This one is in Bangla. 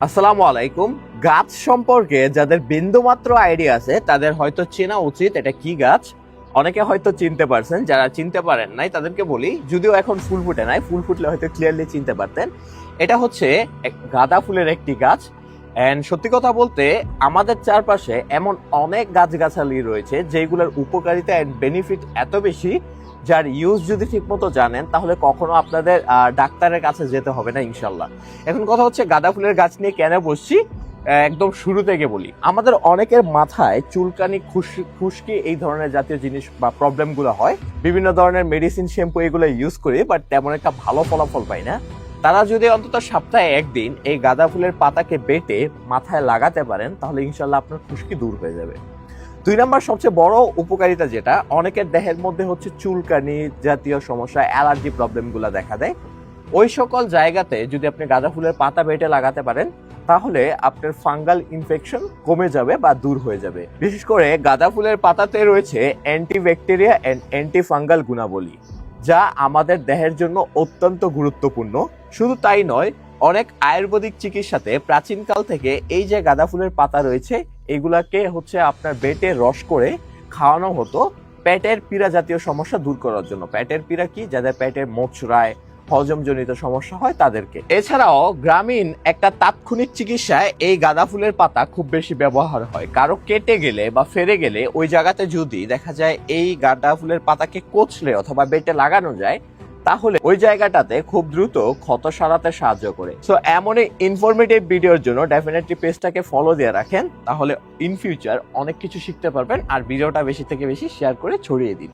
আসসালামু আলাইকুম। গাছ সম্পর্কে যাদের বিন্দুমাত্র আইডিয়া আছে তাদের হয়তো চেনা উচিত এটা কি গাছ। অনেকে হয়তো চিনতে পারছেন, যারা চিনতে পারেন নাই তাদেরকে বলি, যদিও এখন ফুল ফুটে নাই, ফুল ফুটলে হয়তো ক্লিয়ারলি চিনতে পারতেন। এটা হচ্ছে গাঁদা ফুলের একটি গাছ। এন্ড সত্যি কথা বলতে আমাদের চারপাশে এমন অনেক গাছগাছালি রয়েছে যেগুলোর উপকারিতা এন্ড বেনিফিট এত বেশি, যার ইউজ যদি ঠিকমতো জানেন তাহলে কখনো আপনাদের ডাক্তারের কাছে যেতে হবে না ইনশাল্লাহ। এখন কথা হচ্ছে গাঁদা ফুলের গাছ নিয়ে কেন বসছি, একদম শুরু থেকে বলি। আমাদের অনেকের মাথায় চুলকানি, খুশকি এই ধরনের জাতীয় জিনিস বা প্রবলেমগুলো হয়। বিভিন্ন ধরনের মেডিসিন, শ্যাম্পু এগুলো ইউজ করি, বাট তেমন একটা ভালো ফলাফল পাই না। তারা যদি অন্তত সপ্তাহে একদিন এই গাঁদা ফুলের পাতাকে বেটে মাথায় লাগাতে পারেন তাহলে ইনশাল্লাহ আপনার খুশকি দূর হয়ে যাবে। 2 নম্বর সবচেয়ে বড় উপকারিতা যেটা, অনেকের দেহের মধ্যে হচ্ছে চুলকানি জাতীয় সমস্যা, অ্যালার্জি প্রবলেমগুলো দেখা দেয়। ওই সকল জায়গাতে যদি আপনি গাঁদা ফুলের পাতা বেটে লাগাতে পারেন তাহলে আপনার ফাঙ্গাল ইনফেকশন কমে যাবে বা দূর হয়ে যাবে। বিশেষ করে গাঁদা ফুলের পাতাতে রয়েছে অ্যান্টিব্যাকটেরিয়া এন্ড অ্যান্টি ফাঙ্গাল গুণাবলী, যা আমাদের দেহের জন্য অত্যন্ত গুরুত্বপূর্ণ। শুধু তাই নয়, অনেক আয়ুর্বেদিক চিকিৎসাতে প্রাচীনকাল থেকে এই যে গাঁদা ফুলের পাতা রয়েছে এগুলাকে হচ্ছে আপনার বেটে রস করে খাওয়ানো হতো পেটের পীড়া জাতীয় সমস্যা দূর করার জন্য। পেটের পীড়া কি, যাদের পেটে মোচড়ায়, হজমজনিত সমস্যা হয় তাদেরকে। এছাড়াও গ্রামীণ একটা তাৎক্ষণিক চিকিৎসায় এই গাঁদা ফুলের পাতা খুব বেশি ব্যবহার হয়। কারো কেটে গেলে বা ফেরে গেলে ওই জায়গাতে যদি দেখা যায় এই গাঁদা ফুলের পাতাকে কোচলে অথবা বেটে লাগানো যায় তাহলে ওই জায়গাটাতে খুব দ্রুত ক্ষত সারাতে সাহায্য করে। সো এমনই ইনফরমেটিভ ভিডিওর জন্য ডেফিনেটলি পেজটাকে ফলো দিয়ে রাখেন, তাহলে ইন ফিউচার অনেক কিছু শিখতে পারবেন। আর ভিডিওটা বেশি থেকে বেশি শেয়ার করে ছড়িয়ে দিন।